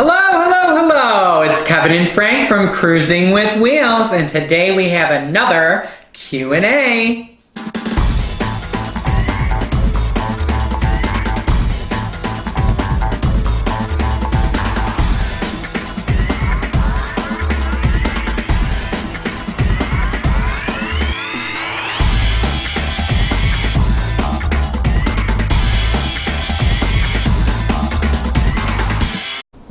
Hello, hello, hello! It's Kevin and Frank from Cruising with Wheels, and today we have another Q&A.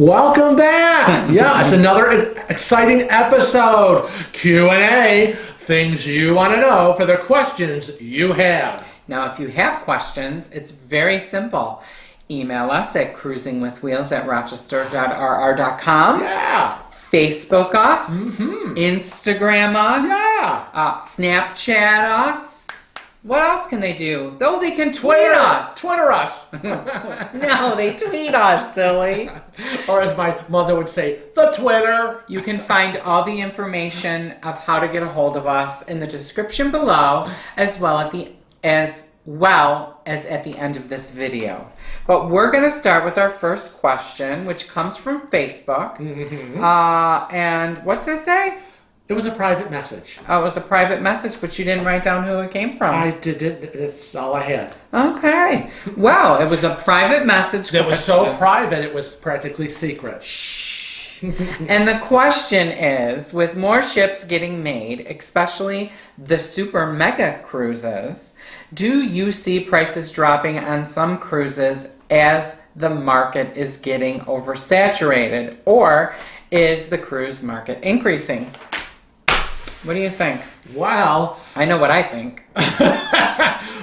Welcome back! Yeah, it's another exciting episode. Q&A, things you want to know for the questions you have. Now, if you have questions, it's very simple. Email us at cruisingwithwheels@rochester.rr.com. Yeah. Facebook us. Instagram us. Yeah. Snapchat us. What else can they do? Though they can tweet us. Twitter us. No, they tweet us, silly. Or as my mother would say, the Twitter. You can find all the information of how to get a hold of us in the description below, as well at the end of this video. But we're going to start with our first question, which comes from Facebook. And what's it say? It was a private message. Oh, it was a private message, but you didn't write down who it came from. I did it. That's all I had. Okay. Well, it was a private message. It was so private, it was practically secret. And the question is, with more ships getting made, especially the super mega cruises, do you see prices dropping on some cruises as the market is getting oversaturated? Or is the cruise market increasing? What do you think? Well, I know what I think.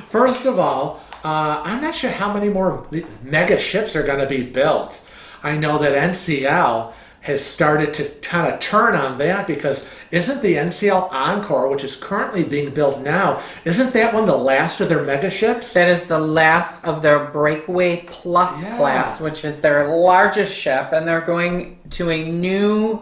First of all, I'm not sure how many more mega ships are going to be built. I know that NCL has started to kind of turn on that because isn't the NCL Encore, which is currently being built now, isn't that one the last of their mega ships? That is the last of their Breakaway Plus class, which is their largest ship, and they're going to a new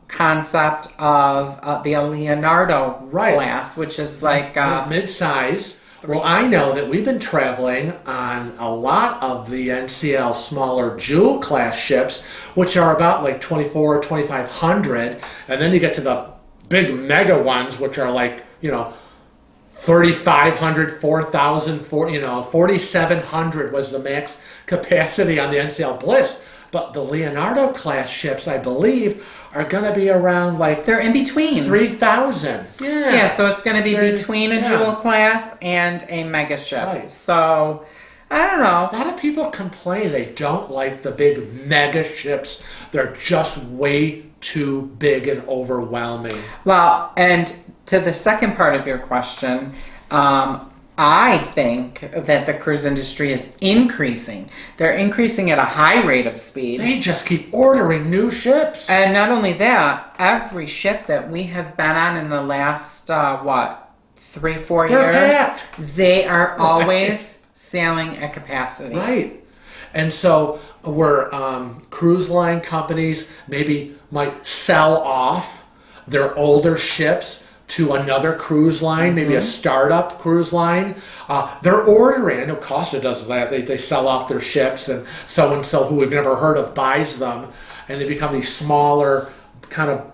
concept of the Leonardo class, which is like mid-size. Well, I know that we've been traveling on a lot of the NCL smaller Jewel class ships, which are about like 2,400 or 2,500, and then you get to the big mega ones, which are like 3,500, 4,000, 4,700 was the max capacity on the NCL Bliss. But the Leonardo class ships, I believe, are going to be around like... They're in between. 3,000. Yeah, so it's going to be between a Jewel class and a mega ship. Right. So, I don't know. A lot of people complain they don't like the big mega ships. They're just way too big and overwhelming. Well, and to the second part of your question, I think that the cruise industry is increasing. They're increasing at a high rate of speed. They just keep ordering new ships. And not only that, every ship that we have been on in the last, 3-4 They're years, packed. they are always sailing at capacity. Right. And so where cruise line companies maybe might sell off their older ships to another cruise line, maybe a startup cruise line. They're ordering. I know Costa does that. They sell off their ships, and so who we've never heard of buys them, and they become these smaller kind of,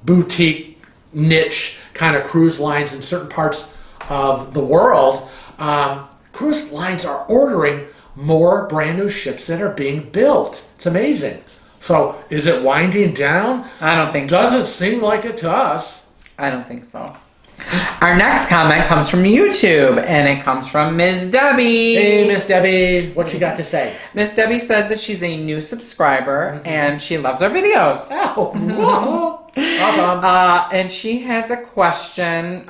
boutique niche kind of cruise lines in certain parts of the world. Cruise lines are ordering more brand new ships that are being built. It's amazing. So, is it winding down? I don't think so. Doesn't seem like it to us. I don't think so. Our next comment comes from YouTube, and it comes from Ms. Debbie. Hey, Miss Debbie. What you got to say? Miss Debbie says that she's a new subscriber, and she loves our videos. Oh, whoa. Awesome. And she has a question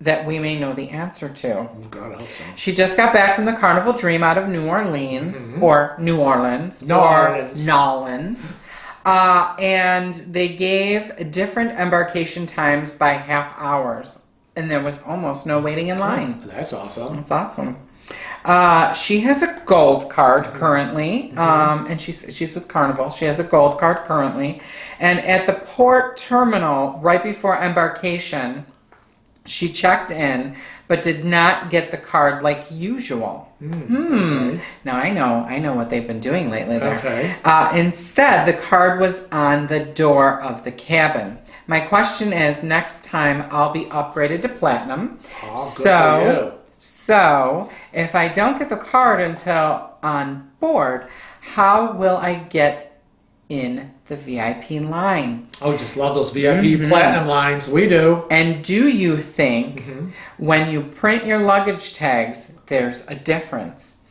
that we may know the answer to. Oh, God, I hope so. She just got back from the Carnival Dream out of New Orleans, or New Orleans, Nolans. And they gave different embarkation times by half hours. And there was almost no waiting in line. That's awesome. That's awesome. She has a gold card currently, and she's with Carnival. She has a gold card currently. And at the port terminal, right before embarkation, She checked in, but did not get the card like usual. Okay. Now I know what they've been doing lately there. Okay. Instead, the card was on the door of the cabin. My question is, next time I'll be upgraded to platinum. Oh, good for you. So if I don't get the card until on board, how will I get in the VIP line? Oh, just love those VIP platinum lines. We do. And do you think when you print your luggage tags, there's a difference?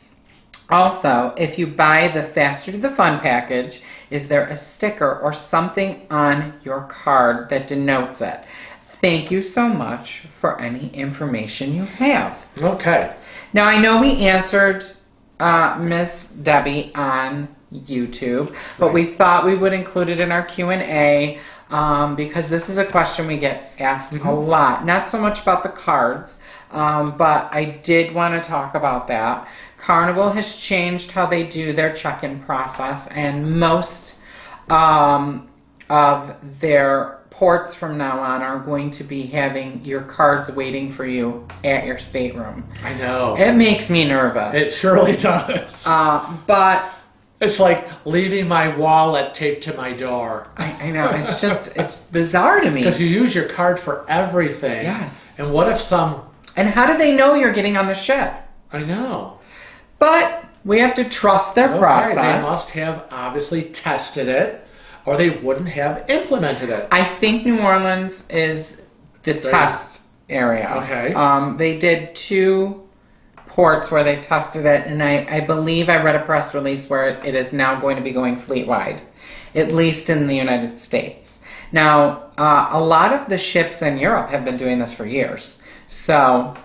Also, if you buy the Faster to the Fun package, is there a sticker or something on your card that denotes it? Thank you so much for any information you have. Okay. Now, I know we answered Miss Debbie on YouTube, but we thought we would include it in our Q&A because this is a question we get asked a lot. Not so much about the cards, but I did want to talk about that. Carnival has changed how they do their check-in process, and most of their ports from now on are going to be having your cards waiting for you at your stateroom. I know. It makes me nervous. It surely does. But It's like leaving my wallet taped to my door. I know, it's bizarre to me. Because you use your card for everything. Yes. And what if some... And how do they know you're getting on the ship? I know. But we have to trust their process. They must have obviously tested it, or they wouldn't have implemented it. I think New Orleans is the test area. Okay. They did 2 ports where they've tested it, and I believe I read a press release where it is now going to be going fleet-wide, at least in the United States. Now, a lot of the ships in Europe have been doing this for years. So,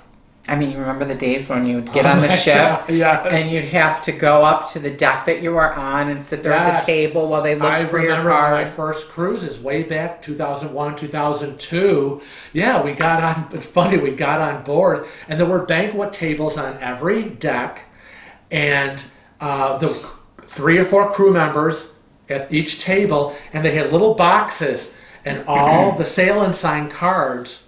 I mean, you remember the days when you would get on the ship and you'd have to go up to the deck that you were on and sit there at the table while they looked for your card. I remember my first cruises way back 2001, 2002. Yeah, we got on. It's funny, we got on board, and there were banquet tables on every deck, and the 3 or 4 crew members at each table, and they had little boxes, and all the sail and sign cards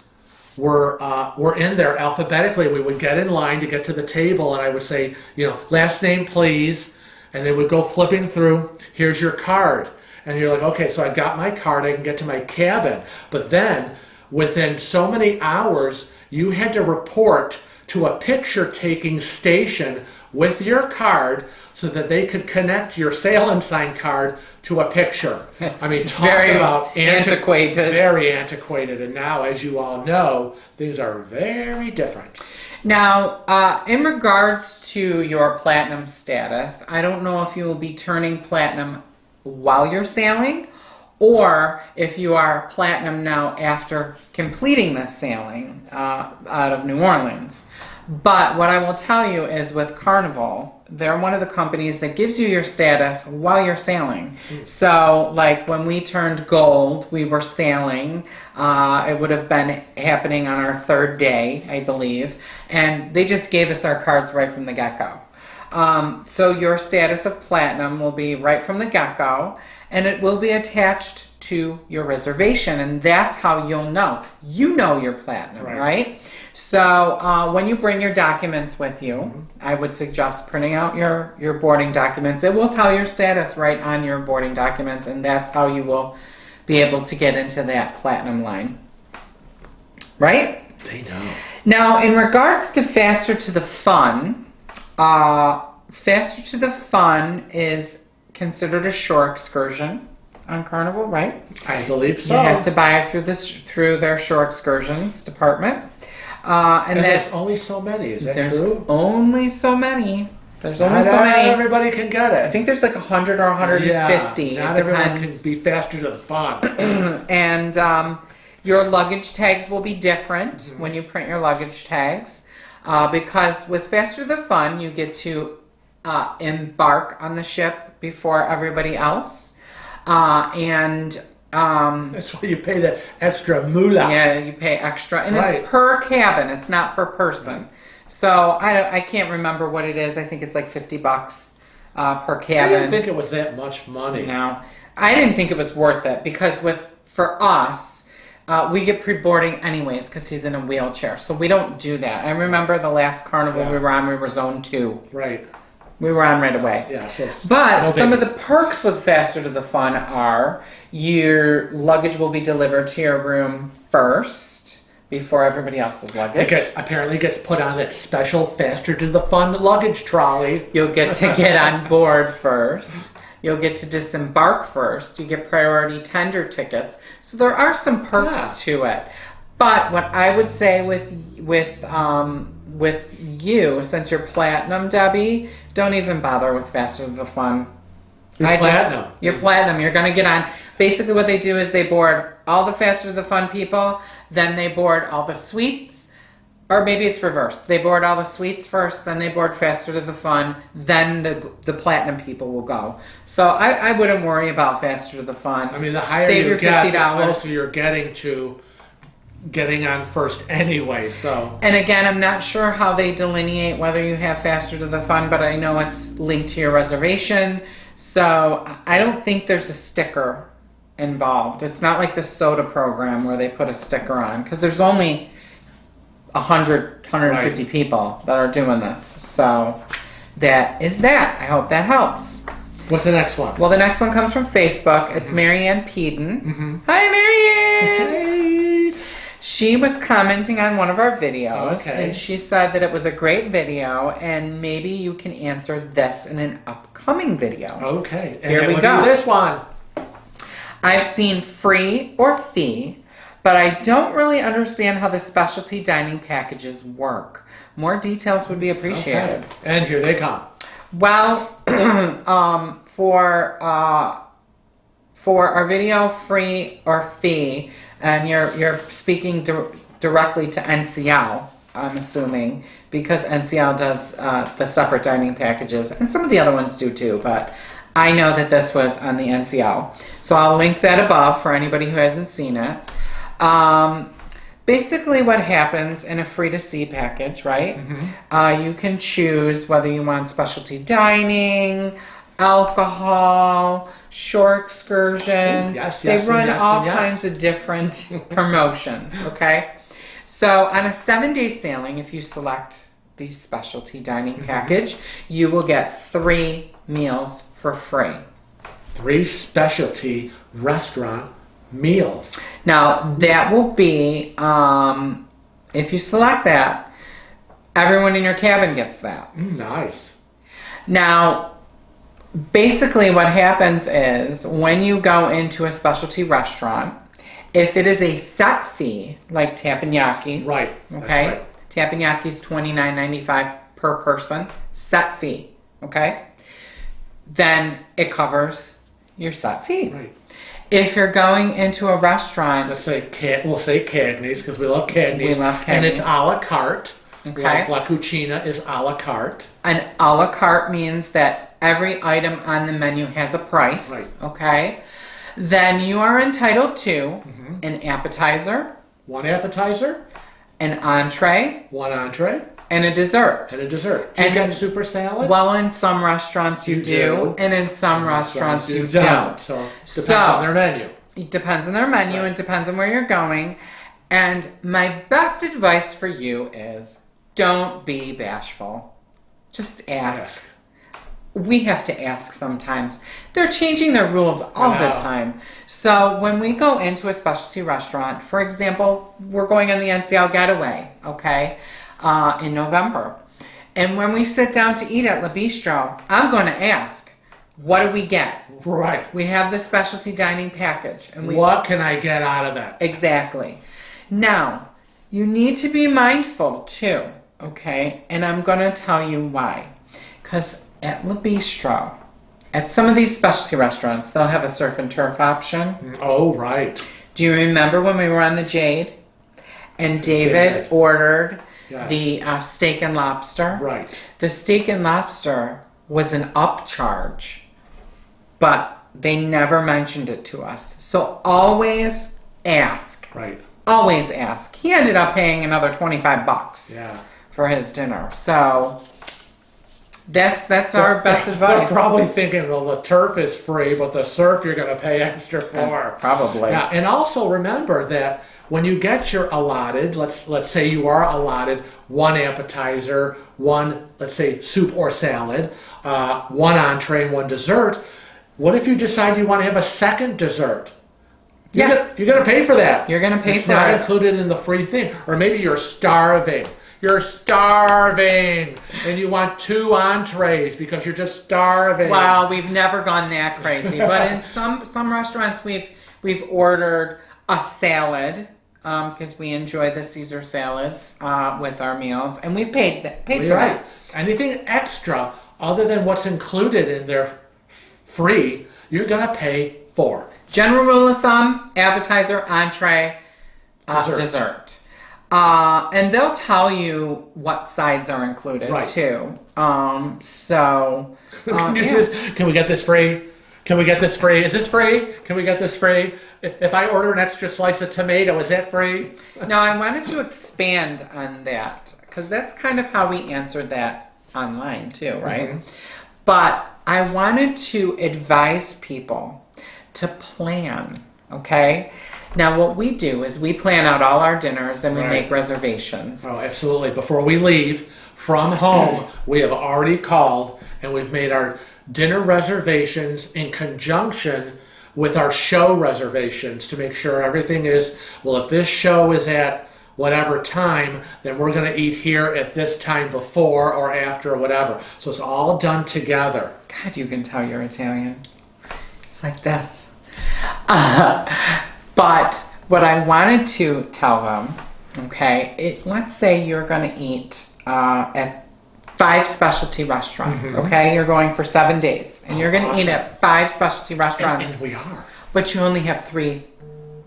were in there alphabetically. We would get in line to get to the table, and I would say, last name please, and they would go flipping through. Here's your card, and you're like, okay, so I got my card. I can get to my cabin. But then, within so many hours, you had to report to a picture-taking station with your card so that they could connect your sail and sign card to a picture. I mean, talk about antiquated. Very antiquated. And now, as you all know, things are very different. Now, in regards to your platinum status, I don't know if you will be turning platinum while you're sailing, or if you are platinum now after completing this sailing out of New Orleans. But what I will tell you is with Carnival, they're one of the companies that gives you your status while you're sailing. So, like when we turned gold, we were sailing. It would have been happening on our 3rd day, I believe. And they just gave us our cards right from the get-go. So your status of platinum will be right from the get-go, and it will be attached to your reservation, and that's how you'll know. You know you're platinum, right? So when you bring your documents with you, I would suggest printing out your boarding documents. It will tell your status right on your boarding documents, and that's how you will be able to get into that platinum line. Right? They know. Now, in regards to Faster to the Fun, Faster to the Fun is considered a shore excursion on Carnival, right? I believe so. You have to buy it through their shore excursions department. And there's only so many, is that true? There's only so many. There's Not only so many. Everybody can get it. I think there's like 100 or 150. Yeah, not everyone can be Faster to the Fun. And your luggage tags will be different when you print your luggage tags. Because with Faster to the Fun, you get to embark on the ship before everybody else. That's why you pay that extra moolah. Yeah, you pay extra. And it's per cabin. It's not per person. So I can't remember what it is. I think it's like $50 per cabin. I didn't think it was that much money. No, I didn't think it was worth it because for us, we get pre-boarding anyways because he's in a wheelchair. So we don't do that. I remember the last carnival we were on, we were zone 2. Right. We were on right away. Yeah. So But some of the perks with Faster to the Fun are your luggage will be delivered to your room first before everybody else's luggage. It apparently gets put on that special Faster to the Fun luggage trolley. You'll get to get on board first. You'll get to disembark first. You get priority tender tickets. So there are some perks to it. But what I would say with you, since you're platinum, Debbie, don't even bother with Faster to the Fun. You're platinum. You're platinum. You're going to get on. Basically what they do is they board all the Faster to the Fun people, then they board all the suites, or maybe it's reversed. They board all the suites first, then they board Faster to the Fun, then the platinum people will go. So I wouldn't worry about Faster to the Fun. I mean, the higher Save you your get, $50. the closer you're getting to getting on first anyway. So. And again, I'm not sure how they delineate whether you have Faster to the Fun, but I know it's linked to your reservation. So I don't think there's a sticker involved. It's not like the soda program where they put a sticker on, because there's only 150 people that are doing this. So that is that. I hope that helps. What's the next one? Well, the nenext one comes from Facebook. It's Marianne Peden. Hi, Marianne! Hey. She was commenting on one of our videos, Okay. and she said that it was a great video, and maybe you can answer this in an upcoming video. Okay. And Here then we we'll go. do this one. I've seen free or fee, but I don't really understand how the specialty dining packages work. More details would be appreciated. Okay. And here they come. Well, for our video free or fee, and you're speaking directly to NCL, I'm assuming, because NCL does the separate dining packages, and some of the other ones do too, but I know that this was on the NCL. So I'll link that above for anybody who hasn't seen it. Basically what happens in a free to see package, right? You can choose whether you want specialty dining, alcohol, shore excursions. They run all kinds of different promotions, okay? So on a 7-day sailing, if you select the specialty dining package, you will get 3 meals for free. 3 specialty restaurant meals. Now, that will be, if you select that, everyone in your cabin gets that. Nice. Now, basically what happens is when you go into a specialty restaurant, if it is a set fee, like teppanyaki, Right. okay? Right. Teppanyaki is $29.95 per person, set fee, okay? Then it covers your set fee. Right. If you're going into a restaurant, Let's say we'll say Cagney's because we love Cagney's. We love And it's Cagney's. a la carte. Okay. Like La Cucina is a la carte. an a la carte means that every item on the menu has a price, Right. okay? Then you are entitled to an appetizer, 1 appetizer, an entree, 1 entree, and a dessert. and a dessert. Do you And get super salad? Well, in some restaurants you You do, do. and in some restaurants you don't. don't. So depends So- on their menu. It depends on their menu and depends on where you're going. And my best advice for you is don't be bashful. Just ask. We have to ask sometimes. They're changing their rules all the time. So when we go into a specialty restaurant, for example, we're going on the NCL Getaway, okay, in November. And when we sit down to eat at La Bistro, I'm going to ask, what do we get? Right. We have the specialty dining package. And What can I get out of that? Exactly. Now, you need to be mindful too, okay? And I'm going to tell you why. Because at La Bistro, at some of these specialty restaurants, they'll have a surf and turf option. Oh, right. Do you remember when we were on the Jade? And David ordered Yes. the steak and lobster? Right. The steak and lobster was an upcharge, but they never mentioned it to us. So always ask. Right. Always ask. He ended up paying another $25 Yeah. for his dinner. So that's our best advice. They're probably thinking, well, the turf is free, but the surf you're going to pay extra for. Probably. Yeah, and also remember that when you get your allotted, let's say you are allotted one appetizer, one, let's say, soup or salad, one entree, and one dessert. What if you decide you want to have a second dessert? You're gonna pay for that. You're gonna pay it's for it. It's not included in the free thing. Or maybe you're starving. You're starving, and you want 2 entrees because you're just starving. Well, we've never gone that crazy, but in some restaurants we've ordered a salad because we enjoy the Caesar salads with our meals, and we've paid for that. Anything extra other than what's included in their free, you're gonna pay for. General rule of thumb: appetizer, entree, dessert. And they'll tell you what sides are included too. Can we get this free? Can we get this free? Is this free? Can we get this free? If I order an extra slice of tomato, is that free? No, I wanted to expand on that because that's kind of how we answered that online too, right? Mm-hmm. But I wanted to advise people to plan, okay? Now, what we do is we plan out all our dinners and we make reservations. Oh, absolutely. Before we leave from home, we have already called and we've made our dinner reservations in conjunction with our show reservations to make sure everything is, well, if this show is at whatever time, then we're going to eat here at this time before or after or whatever. So it's all done together. God, you can tell you're Italian. It's like this. But what I wanted to tell them, okay, let's say you're going to eat at 5 specialty restaurants, okay? You're going for 7 days, and you're going to eat at 5 specialty restaurants. And we are. But you only have 3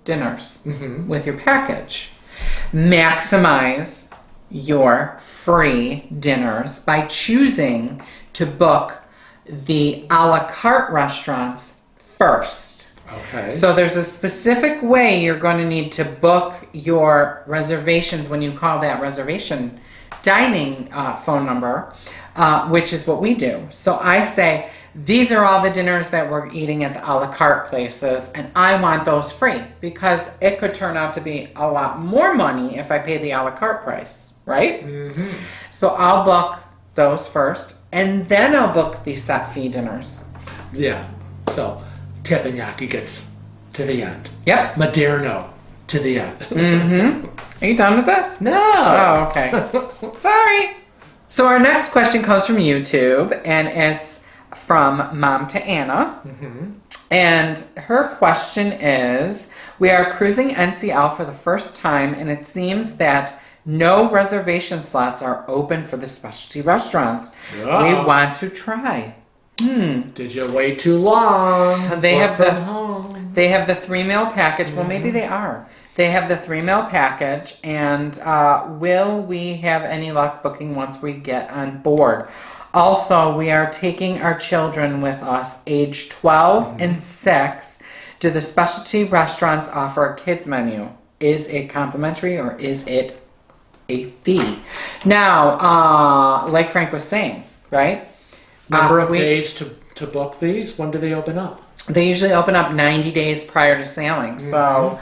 dinners with your package. Maximize your free dinners by choosing to book the a la carte restaurants first. Okay. So there's a specific way you're going to need to book your reservations when you call that reservation dining phone number, which is what we do. So I say, these are all the dinners that we're eating at the a la carte places, and I want those free because it could turn out to be a lot more money if I pay the a la carte price, right? Mm-hmm. So I'll book those first, and then I'll book the set fee dinners. Yeah. So teppanyaki gets to the end. Yep. Maderno to the end. Mm-hmm. Are you done with this? No. Oh, okay. Sorry. So our next question comes from YouTube, and it's from Mom to Anna. Mm-hmm. And her question is, we are cruising NCL for the first time, and it seems that no reservation slots are open for the specialty restaurants. We want to try. Did you wait too long? They have the 3-meal package. Well, maybe they are. They have the 3-meal package, and will we have any luck booking once we get on board? Also, we are taking our children with us, age 12 and 6. Do the specialty restaurants offer a kids menu? Is it complimentary or is it a fee? Now, like Frank was saying, right? Number of days to book these? When do they open up? They usually open up 90 days prior to sailing. So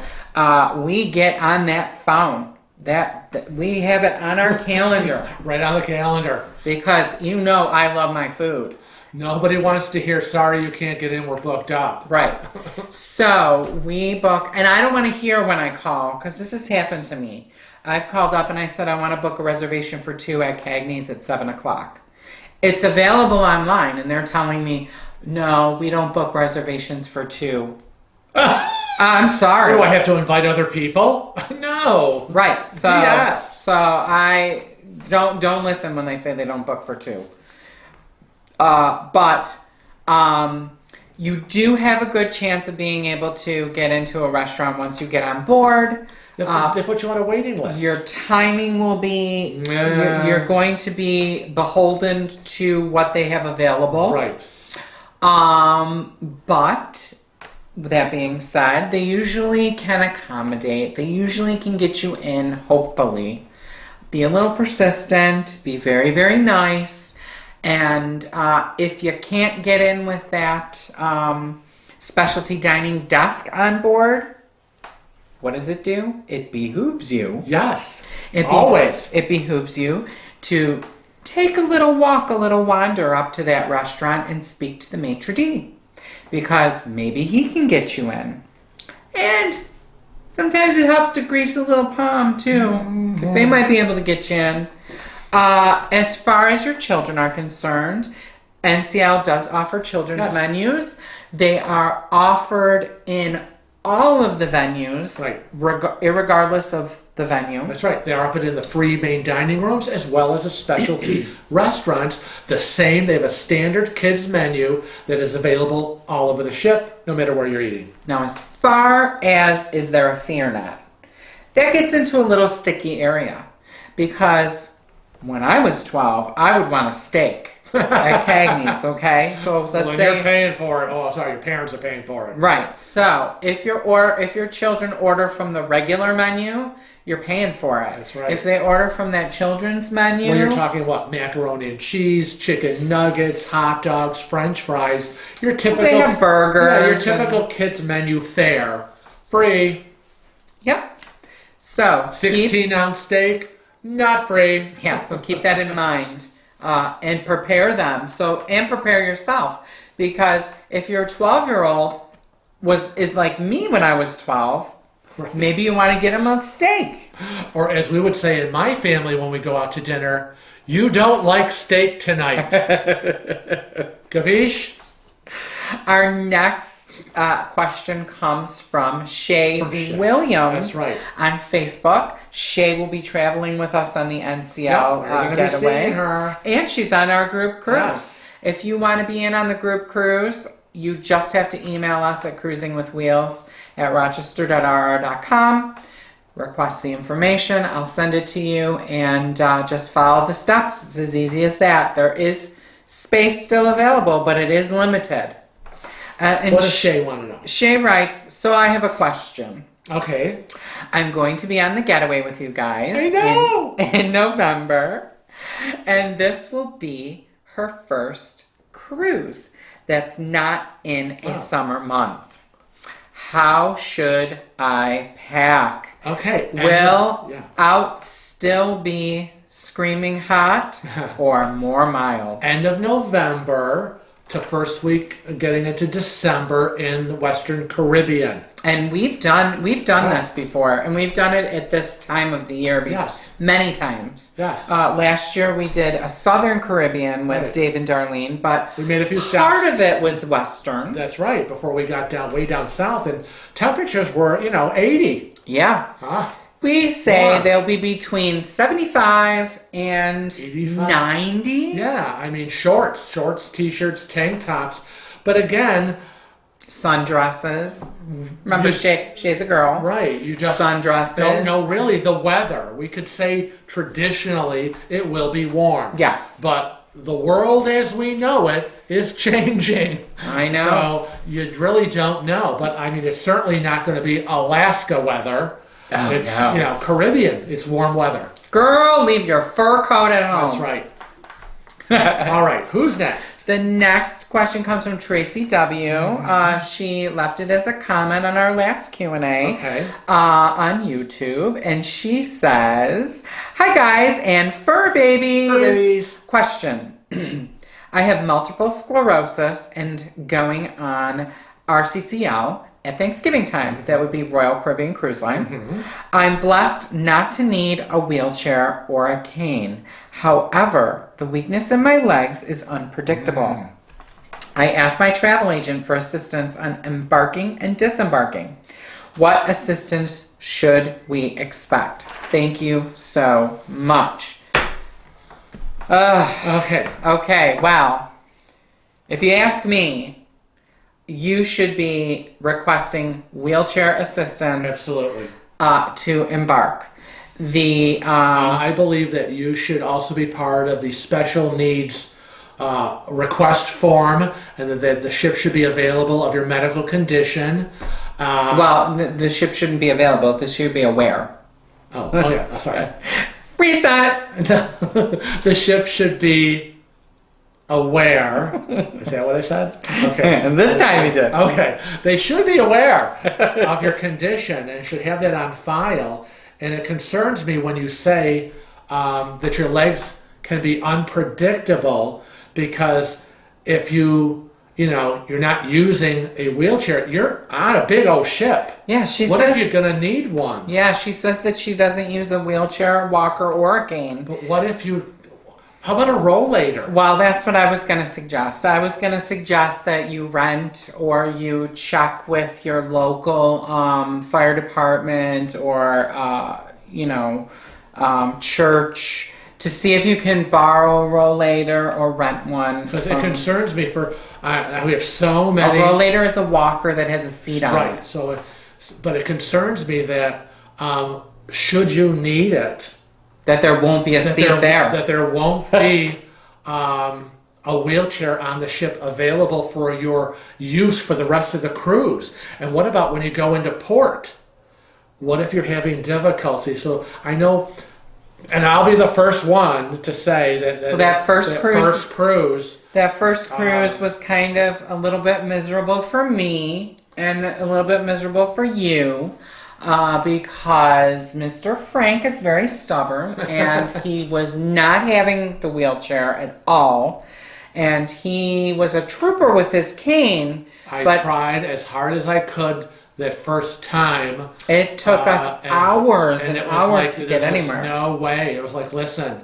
we get on that phone. That we have it on our calendar. Right on the calendar. Because you know I love my food. Nobody wants to hear, sorry you can't get in, we're booked up. Right. So we book, and I don't want to hear when I call, because this has happened to me. I've called up and I said I want to book a reservation for 2 at Cagney's at 7 o'clock. It's available online, and they're telling me, no, we don't book reservations for 2. I'm sorry. Do I have to invite other people? No. Right. So yes. So I don't listen when they say they don't book for 2. But you do have a good chance of being able to get into a restaurant once you get on board. They put you on a waiting list. Your timing will be, you're going to be beholden to what they have available. Right. But that being said, they usually can accommodate. They usually can get you in, hopefully. Be a little persistent. Be very, very nice. And if you can't get in with that specialty dining desk on board, what does it do? It behooves you. Yes. Always. It behooves you to take a little walk, a little wander up to that restaurant and speak to the maitre d'. Because maybe he can get you in. And sometimes it helps to grease a little palm too. Because they might be able to get you in. As far as your children are concerned, NCL does offer children's menus. They are offered in all of the venues, irregardless of the venue. That's right. They are offered in the free main dining rooms as well as a specialty restaurants. The same. They have a standard kids menu that is available all over the ship, no matter where you're eating. Now, as far as is there a fee or not, that gets into a little sticky area. Because when I was 12, I would want a steak at Cagney's, okay? So let's say you're paying for it. Oh, sorry, your parents are paying for it. Right. So if your children order from the regular menu, you're paying for it. That's right. If they order from that children's menu, when you're talking what, macaroni and cheese, chicken nuggets, hot dogs, French fries, your typical they have burgers. Yeah, your typical kids menu fare, free. Yep. So 16-ounce steak, not free. Yeah. So keep that in mind. And prepare them. And prepare yourself, because if your 12-year-old is like me when I was 12, maybe you want to get them a steak. Or as we would say in my family when we go out to dinner, you don't like steak tonight. Capiche? Our next question comes from Shay Williams. That's right. On Facebook. Shay will be traveling with us on the NCL we're getaway. be seeing her. And she's on our group cruise. Yes. If you want to be in on the group cruise, you just have to email us at cruisingwithwheels@rochester.rr.com. Request the information. I'll send it to you, and just follow the steps. It's as easy as that. There is space still available, but it is limited. And what does Shay want to know? Shay writes, so I have a question. Okay. I'm going to be on the getaway with you guys I know. in November. And this will be her first cruise that's not in a summer month. How should I pack? Okay. Will out still be screaming hot or more mild? End of November to first week getting into December in the Western Caribbean. And we've done this before, and we've done it at this time of the year many times. Yes. Last year we did a Southern Caribbean with Dave and Darlene, but we made a few stops. Part of it was Western. That's right, before we got way down south, and temperatures were, 80. Yeah. We say they'll be between 75 and 85. 90. Yeah, I mean shorts, t-shirts, tank tops. But again, sundresses. Remember, Shay's a girl. Right. You just sundresses. Don't know really the weather. We could say traditionally it will be warm. Yes. But the world as we know it is changing. I know. So you really don't know. But I mean, it's certainly not going to be Alaska weather. Oh, it's no. Caribbean. It's warm weather. Girl, leave your fur coat at home. That's right. All right. Who's next? The next question comes from Tracy W. She left it as a comment on our last Q&A on YouTube. And she says, hi guys and fur babies. Fur babies. Question. I have multiple sclerosis and going on RCCL at Thanksgiving time. That would be Royal Caribbean Cruise Line. I'm blessed not to need a wheelchair or a cane. However, the weakness in my legs is unpredictable. I asked my travel agent for assistance on embarking and disembarking. What assistance should we expect? Thank you so much. Okay, wow. If you ask me, you should be requesting wheelchair assistance. Absolutely. To embark. I believe that you should also be part of the special needs request form, and that the ship should be available of your medical condition. Well, the ship shouldn't be available. This should be aware. Oh yeah. Sorry. Reset. The ship should be aware. Is that what I said? Okay. And this time you did. Okay. They should be aware of your condition and should have that on file. And it concerns me when you say that your legs can be unpredictable, because if you're not using a wheelchair, you're on a big old ship. Yeah, she What says. if you're going to need one? Yeah, she says that she doesn't use a wheelchair, walker, or a cane. But what if how about a rollator? Well, that's what I was going to suggest. I was going to suggest that you rent or you check with your local fire department or, church to see if you can borrow a rollator or rent one. Because it concerns me we have so many. A rollator is a walker that has a seat on Right. it. So, but it concerns me that should you need it, That there won't be a seat there. that there won't be a wheelchair on the ship available for your use for the rest of the cruise. And what about when you go into port? What if you're having difficulty? So I know, and I'll be the first one to say that first cruise. That first cruise was kind of a little bit miserable for me and a little bit miserable for you. Because Mr. Frank is very stubborn and he was not having the wheelchair at all. And he was a trooper with his cane. I but tried as hard as I could that first time. it took us hours and it was hours like, to get there's anywhere. No way. It was like, listen,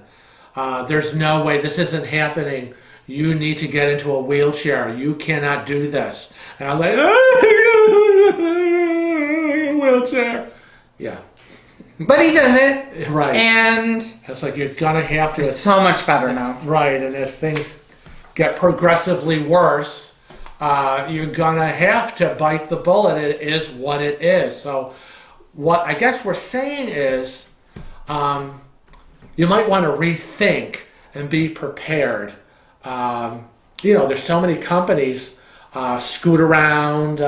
there's no way. This isn't happening. You need to get into a wheelchair. You cannot do this. And I'm like, wheelchair. Yeah. But he does it. Right. And It's like you're going to have to. it's so much better now. Right. And as things get progressively worse, you're going to have to bite the bullet. It is what it is. So what I guess we're saying is you might want to rethink and be prepared. There's so many companies, Scoot Around,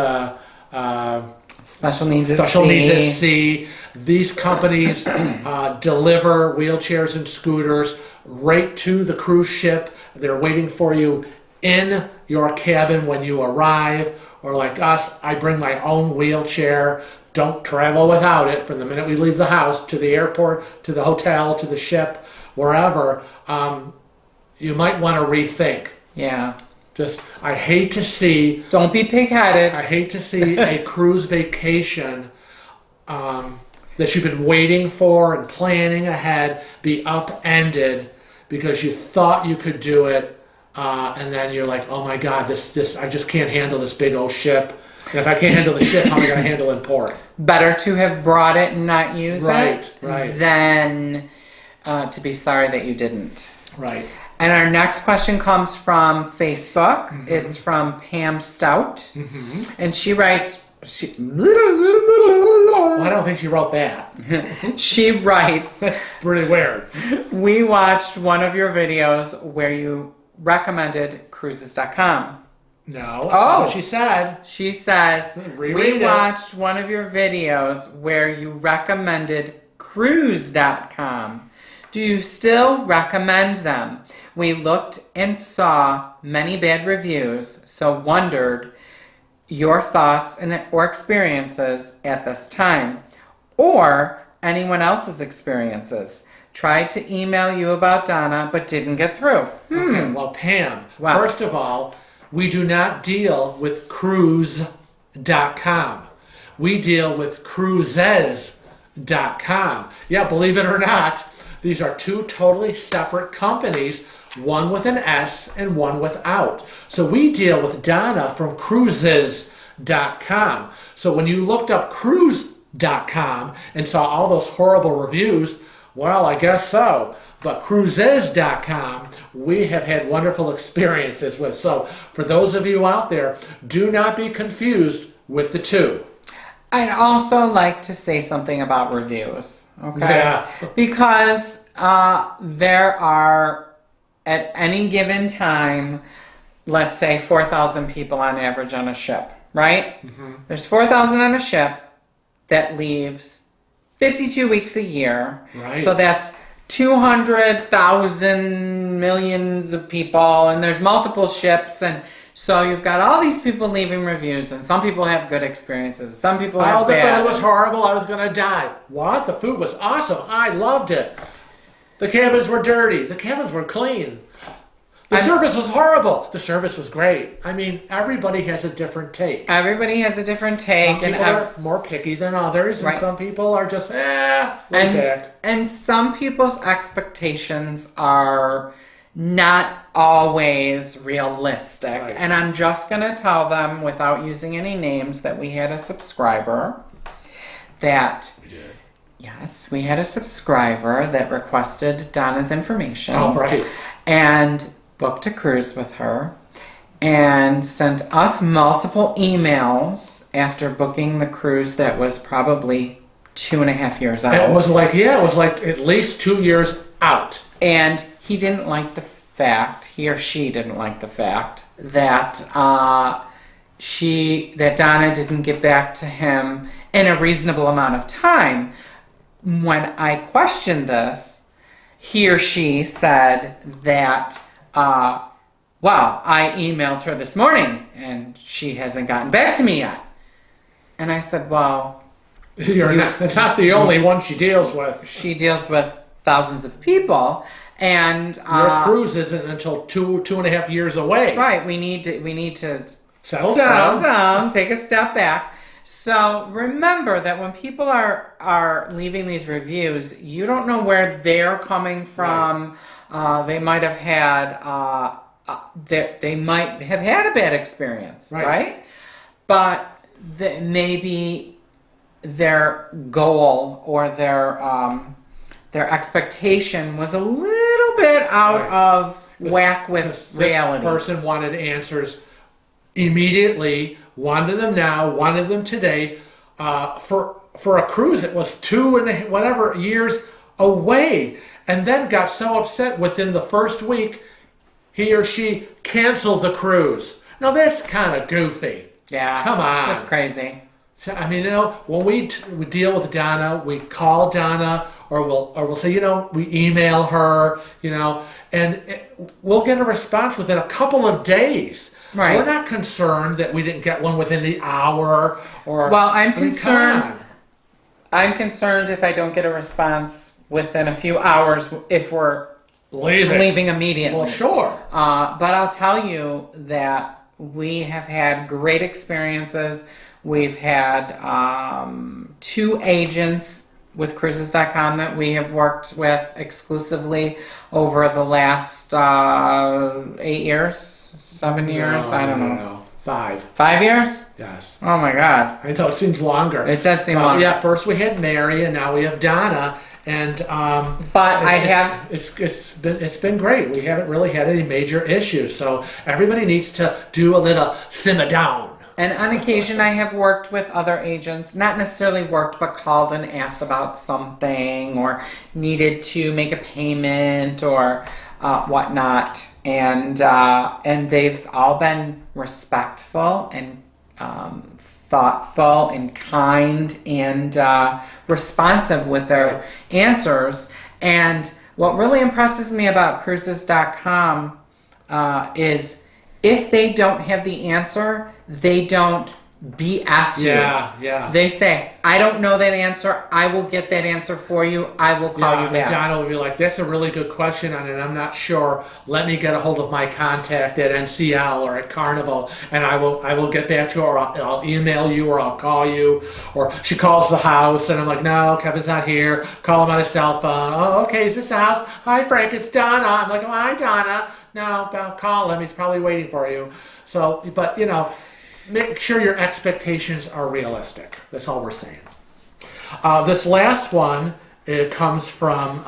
Special Needs at Special Needs at Sea. Sea. These companies deliver wheelchairs and scooters right to the cruise ship. They're waiting for you in your cabin when you arrive. Or like us, I bring my own wheelchair. Don't travel without it from the minute we leave the house to the airport, to the hotel, to the ship, wherever. You might want to rethink. Yeah. I hate to see Don't be pig-headed. a cruise vacation that you've been waiting for and planning ahead be upended because you thought you could do it, and then you're like, oh my God, this I just can't handle this big old ship. And if I can't handle the ship, how am I going to handle in port? Better to have brought it and not use it Right. than to be sorry that you didn't. Right. And our next question comes from Facebook. Mm-hmm. It's from Pam Stout. Mm-hmm. And she writes... Well, I don't think she wrote that. She writes... That's pretty weird. We watched one of your videos where you recommended Cruises.com. No, that's not what she said. She says, Reread we watched one of your videos where you recommended Cruise.com. Do you still recommend them? We looked and saw many bad reviews, so wondered your thoughts or experiences at this time, or anyone else's experiences. Tried to email you about Donna, but didn't get through. Okay, well, Pam, Wow. First of all, we do not deal with Cruise.com. We deal with Cruises.com. Yeah, believe it or not, these are two totally separate companies, one with an S and one without. So we deal with Donna from Cruises.com. So when you looked up Cruise.com and saw all those horrible reviews, well, I guess so. But Cruises.com, we have had wonderful experiences with. So for those of you out there, do not be confused with the two. I'd also like to say something about reviews, okay? Yeah. Because there are, at any given time, let's say 4,000 people on average on a ship, right? Mm-hmm. There's 4,000 on a ship that leaves 52 weeks a year. Right. So that's 200,000 and millions of people, and there's multiple ships, and so you've got all these people leaving reviews, and some people have good experiences, some people have bad. The food was horrible. I was going to die. What? The food was awesome. I loved it. The cabins were dirty. The cabins were clean. The service was horrible. The service was great. I mean, everybody has a different take. Everybody has a different take. Some people are more picky than others, and some people are just, way back. And some people's expectations are not always realistic. Right. And I'm just going to tell them, without using any names, that we had a subscriber that... We did. Yes, we had a subscriber that requested Donna's information. Oh, right. And booked a cruise with her and sent us multiple emails after booking the cruise that was probably 2.5 years out. It was like at least 2 years out. And he didn't like the fact, he or she didn't like the fact that that Donna didn't get back to him in a reasonable amount of time. When I questioned this, he or she said that, well, I emailed her this morning and she hasn't gotten back to me yet. And I said, well... You're not the only one she deals with. She deals with thousands of people. And your cruise isn't until 2.5 years away. Right. We need to settle down, take a step back. So remember that when people are leaving these reviews, you don't know where they're coming from. Right. They might have had they might have had a bad experience, right? But maybe their goal or their expectation was a little bit out of whack with reality. This person wanted answers immediately, wanted them now, wanted them today. For a cruise that was 2.5 years away, and then got so upset within the first week, he or she canceled the cruise. Now that's kind of goofy. Yeah, come on, that's crazy. So, I mean, when we deal with Donna, we call Donna, or we'll say, we email her, and we'll get a response within a couple of days. Right. We're not concerned that we didn't get one within the hour. Well, I'm concerned. I'm concerned if I don't get a response within a few hours if we're leaving immediately. Well, sure. But I'll tell you that we have had great experiences. We've had 2 agents with Cruises.com that we have worked with exclusively over the last 8 years, 7 years. I don't know. No. 5. 5 years? Yes. Oh my God. I know, it seems longer. It does seem longer. Yeah, first we had Mary, and now we have Donna, and it's been great. We haven't really had any major issues, so everybody needs to do a little simmer down. And on occasion, I have worked with other agents, not necessarily worked, but called and asked about something or needed to make a payment or whatnot. And they've all been respectful and thoughtful and kind and responsive with their answers. And what really impresses me about Cruises.com is if they don't have the answer, they don't BS you. Yeah. They say, I don't know that answer. I will get that answer for you. I will call you back. And Donna will be like, that's a really good question, and I'm not sure. Let me get a hold of my contact at NCL or at Carnival, and I will get back to you, or I'll email you, or I'll call you. Or she calls the house, and I'm like, no, Kevin's not here. Call him on his cell phone. Oh, okay, is this the house? Hi, Frank, it's Donna. I'm like, oh, hi, Donna. No, call him. He's probably waiting for you. So, but, make sure your expectations are realistic. That's all we're saying. This last one, it comes from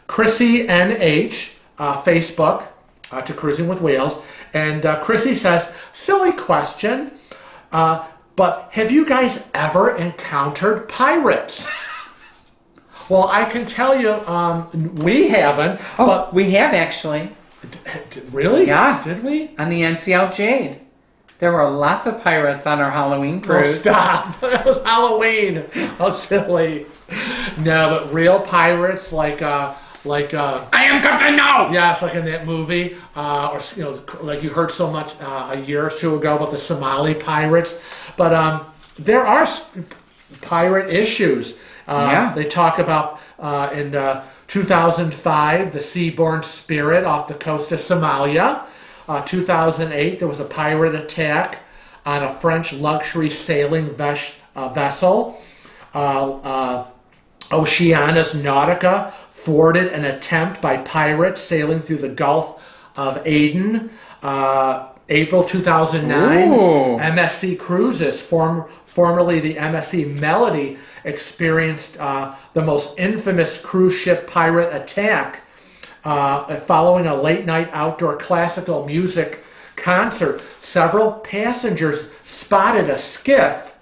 Chrissy NH, Facebook, to Cruising with Wheels. And Chrissy says, silly question, but have you guys ever encountered pirates? Well, I can tell you, we haven't. Oh, but we have actually. Really? Yes. Did we? On the NCL Jade. There were lots of pirates on our Halloween cruise. Oh, stop. That was Halloween. How silly. No, but real pirates, like like I am Captain No! yes, like in that movie, or like you heard so much a year or two ago about the Somali pirates. But there are pirate issues. They talk about in 2005 the Seaborn Spirit off the coast of Somalia. 2008 there was a pirate attack on a French luxury sailing vessel. Oceanus Nautica thwarted an attempt by pirates sailing through the Gulf of Aden. April 2009, Ooh. MSC Cruises, formerly the MSC Melody, experienced the most infamous cruise ship pirate attack following a late-night outdoor classical music concert. Several passengers spotted a skiff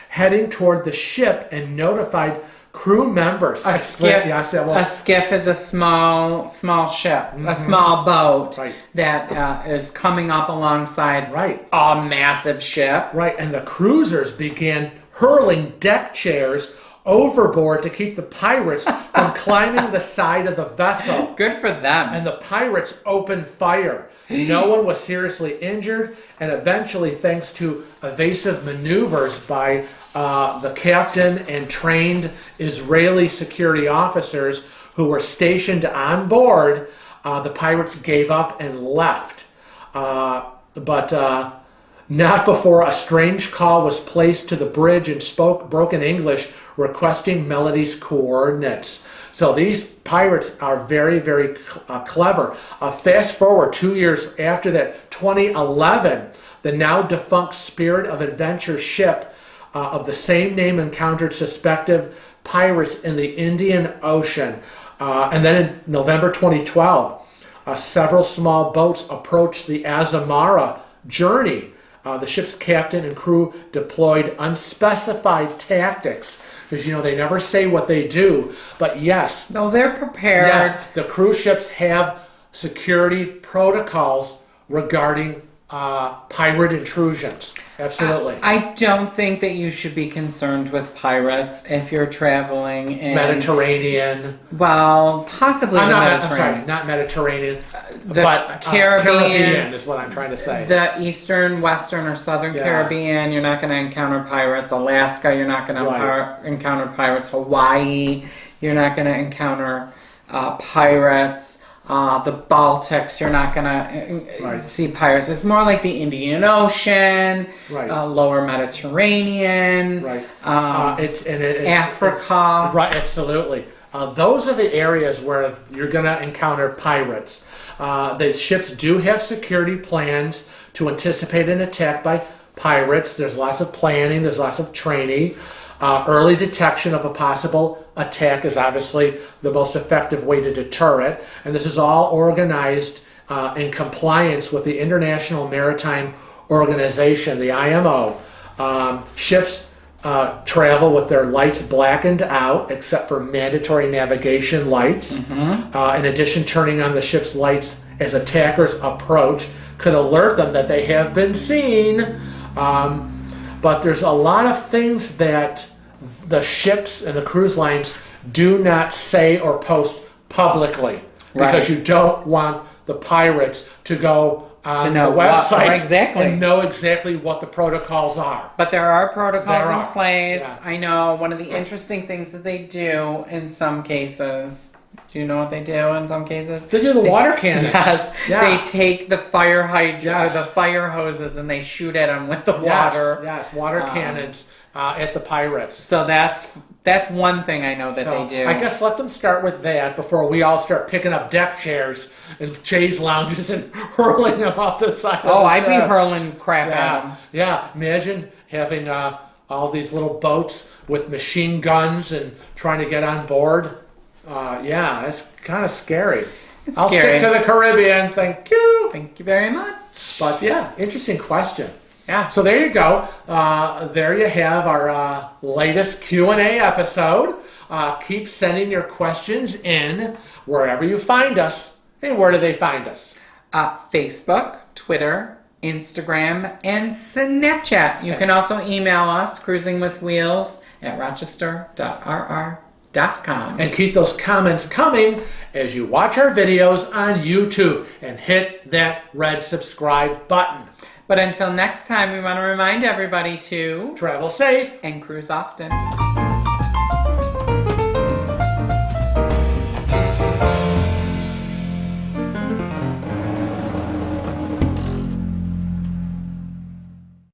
heading toward the ship and notified crew members. A skiff. Yes, a skiff is a small ship, a small boat Right. that is coming up alongside Right. a massive ship. Right, and the cruisers began hurling deck chairs overboard to keep the pirates from climbing the side of the vessel. Good for them. And the pirates opened fire. No one was seriously injured, and eventually, thanks to evasive maneuvers by the captain and trained Israeli security officers who were stationed on board, the pirates gave up and left. But not before a strange call was placed to the bridge in broken English requesting Melody's coordinates. So these pirates are very, very clever. Fast forward 2 years after that, 2011, the now defunct Spirit of Adventure ship of the same name encountered suspected pirates in the Indian Ocean. And then in November 2012, several small boats approached the Azamara journey. The ship's captain and crew deployed unspecified tactics. Because, they never say what they do. But yes. No, they're prepared. Yes, the cruise ships have security protocols regarding pirate intrusions. Absolutely. I don't think that you should be concerned with pirates if you're traveling in Mediterranean. Well, possibly the Mediterranean. I'm sorry, not Mediterranean, The but Caribbean is what I'm trying to say. The Eastern, Western, or Southern Caribbean, you're not going to encounter pirates. Alaska, you're not going to encounter pirates. Hawaii, you're not going to encounter pirates. The Baltics, you're not going to see pirates. It's more like the Indian Ocean, lower Mediterranean, Africa. Right, absolutely. Those are the areas where you're going to encounter pirates. The ships do have security plans to anticipate an attack by pirates. There's lots of planning. There's lots of training. Early detection of a possible attack is obviously the most effective way to deter it. And this is all organized in compliance with the International Maritime Organization, the IMO. Ships travel with their lights blackened out, except for mandatory navigation lights. In addition, turning on the ship's lights as attackers approach could alert them that they have been seen. But there's a lot of things that the ships and the cruise lines do not say or post publicly because you don't want the pirates to go on the website and know exactly what the protocols are. But there are protocols in place. Yeah. I know one of the interesting things that they do in some cases. Do you know what they do in some cases? They do the water cannons. Yes. Yeah. They take the fire hydrant or the fire hoses and they shoot at them with the water. Yes, water cannons at the pirates. So that's one thing I know that they do. I guess let them start with that before we all start picking up deck chairs and chaise lounges and hurling them off the side. I'd be hurling crap at them. Yeah, imagine having all these little boats with machine guns and trying to get on board. It's kind of scary. I'll stick to the Caribbean. Thank you. Thank you very much. But interesting question. Yeah. So there you go. There you have our latest Q&A episode. Keep sending your questions in wherever you find us. And where do they find us? Facebook, Twitter, Instagram, and Snapchat. You can also email us, cruisingwithwheels@rochester.rr. And keep those comments coming as you watch our videos on YouTube and hit that red subscribe button. But until next time, we want to remind everybody to travel safe and cruise often.